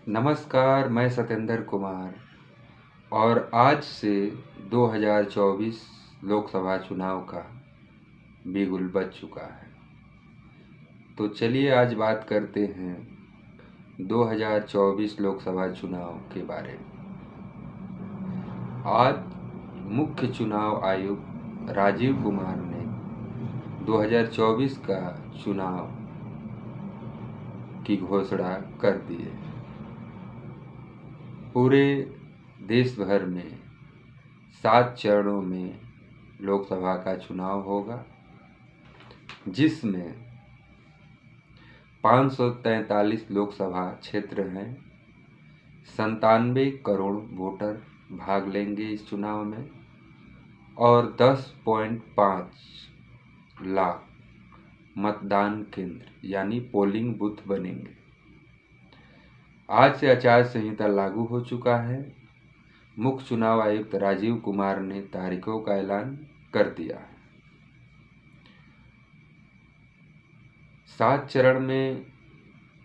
नमस्कार, मैं सत्येंद्र कुमार और आज से 2024 लोकसभा चुनाव का बिगुल बज चुका है। तो चलिए आज बात करते हैं 2024 लोकसभा चुनाव के बारे में। आज मुख्य चुनाव आयुक्त राजीव कुमार ने 2024 का चुनाव की घोषणा कर दी है। पूरे देश भर में 7 चरणों में लोकसभा का चुनाव होगा, जिसमें 543 लोकसभा क्षेत्र हैं। 97 करोड़ वोटर भाग लेंगे इस चुनाव में और 10.5 लाख मतदान केंद्र यानी पोलिंग बूथ बनेंगे। आज से आचार संहिता लागू हो चुका है। मुख्य चुनाव आयुक्त राजीव कुमार ने तारीखों का ऐलान कर दिया है। 7 चरण में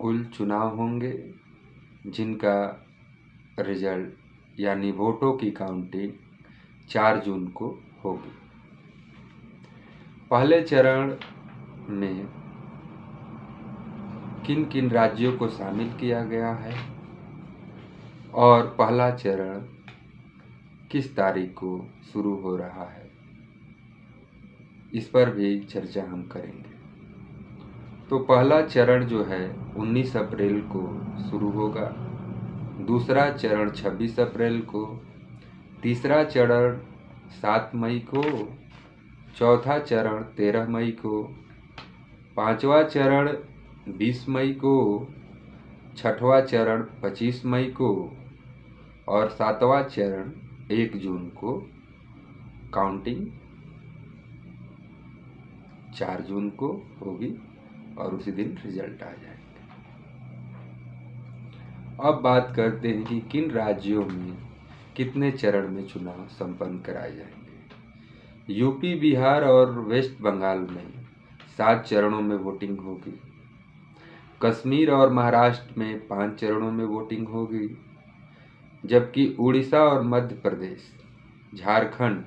कुल चुनाव होंगे, जिनका रिजल्ट यानी वोटों की काउंटिंग 4 जून को होगी। पहले चरण में किन किन राज्यों को शामिल किया गया है और पहला चरण किस तारीख को शुरू हो रहा है, इस पर भी चर्चा हम करेंगे। तो पहला चरण जो है 19 अप्रैल को शुरू होगा, दूसरा चरण 26 अप्रैल को, तीसरा चरण 7 मई को, चौथा चरण 13 मई को, पांचवा चरण 20 मई को, छठवां चरण 25 मई को और 7वां चरण 1 जून को। काउंटिंग 4 जून को होगी और उसी दिन रिजल्ट आ जाएंगे। अब बात करते हैं कि किन राज्यों में कितने चरण में चुनाव संपन्न कराए जाएंगे। यूपी, बिहार और वेस्ट बंगाल में 7 चरणों में वोटिंग होगी। कश्मीर और महाराष्ट्र में 5 चरणों में वोटिंग होगी, जबकि उड़ीसा और मध्य प्रदेश, झारखंड,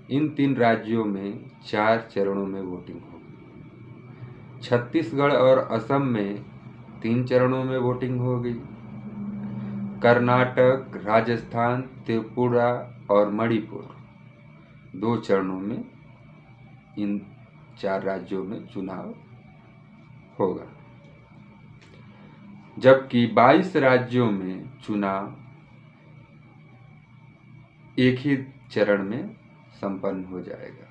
इन 3 राज्यों में 4 चरणों में वोटिंग होगी। छत्तीसगढ़ और असम में 3 चरणों में वोटिंग होगी। कर्नाटक, राजस्थान, त्रिपुरा और मणिपुर 2 चरणों में इन 4 राज्यों में चुनाव होगा, जबकि 22 राज्यों में चुनाव एक ही चरण में संपन्न हो जाएगा।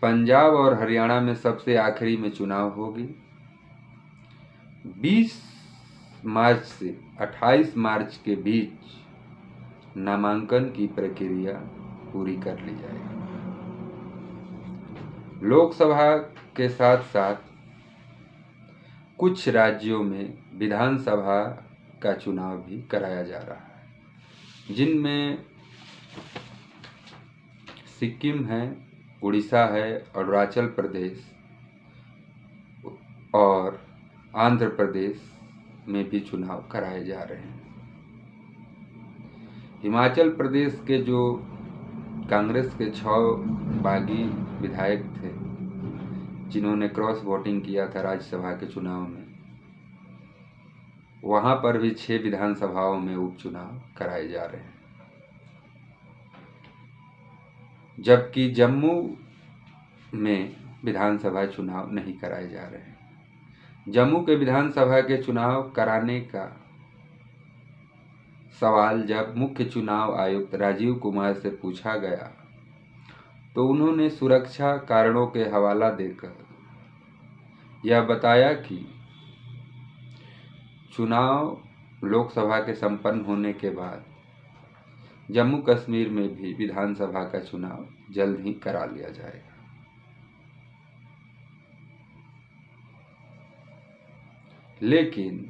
पंजाब और हरियाणा में सबसे आखिरी में चुनाव होगी। 20 मार्च से 28 मार्च के बीच नामांकन की प्रक्रिया पूरी कर ली जाएगी। लोकसभा के साथ साथ कुछ राज्यों में विधानसभा का चुनाव भी कराया जा रहा है, जिनमें सिक्किम है, उड़ीसा है, अरुणाचल प्रदेश और आंध्र प्रदेश में भी चुनाव कराए जा रहे हैं। हिमाचल प्रदेश के जो कांग्रेस के 6 बागी विधायक थे, जिन्होंने क्रॉस वोटिंग किया था राज्यसभा के चुनाव में, वहां पर भी 6 विधानसभाओं में उपचुनाव कराए जा रहे हैं। जबकि जम्मू में विधानसभा चुनाव नहीं कराए जा रहे हैं। जम्मू के विधानसभा के चुनाव कराने का सवाल जब मुख्य चुनाव आयुक्त राजीव कुमार से पूछा गया, तो उन्होंने सुरक्षा कारणों के हवाला देकर यह बताया कि चुनाव लोकसभा के संपन्न होने के बाद जम्मू कश्मीर में भी विधानसभा का चुनाव जल्द ही करा लिया जाएगा। लेकिन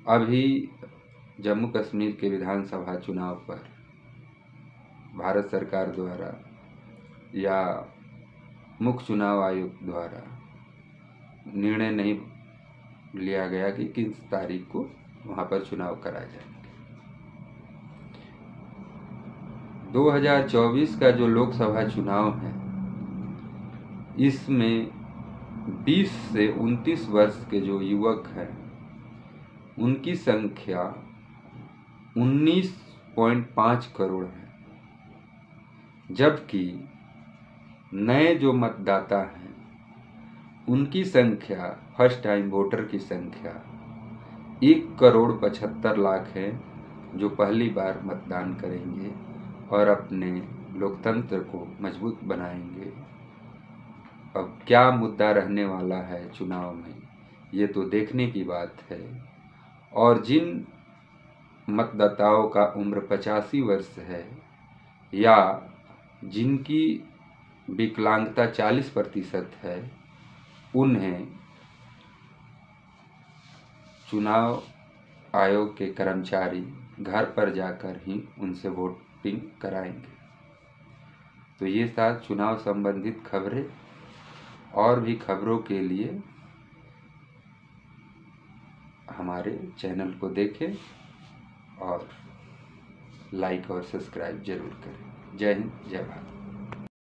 अभी जम्मू कश्मीर के विधानसभा चुनाव पर भारत सरकार द्वारा या मुख्य चुनाव आयोग द्वारा निर्णय नहीं लिया गया कि किस तारीख को वहाँ पर चुनाव कराए जाएंगे। 2024 का जो लोकसभा चुनाव है, इसमें 20 से 29 वर्ष के जो युवक हैं उनकी संख्या 19.5 करोड़ है, जबकि नए जो मतदाता हैं उनकी संख्या, फर्स्ट टाइम वोटर की संख्या 1,75,00,000 है, जो पहली बार मतदान करेंगे और अपने लोकतंत्र को मजबूत बनाएंगे। अब क्या मुद्दा रहने वाला है चुनाव में, ये तो देखने की बात है। और जिन मतदाताओं का उम्र 85 वर्ष है या जिनकी विकलांगता 40% है, उन्हें चुनाव आयोग के कर्मचारी घर पर जाकर ही उनसे वोटिंग कराएंगे। तो ये साथ चुनाव संबंधित खबरें, और भी खबरों के लिए हमारे चैनल को देखें और लाइक और सब्सक्राइब जरूर करें। जय हिंद, जय भारत।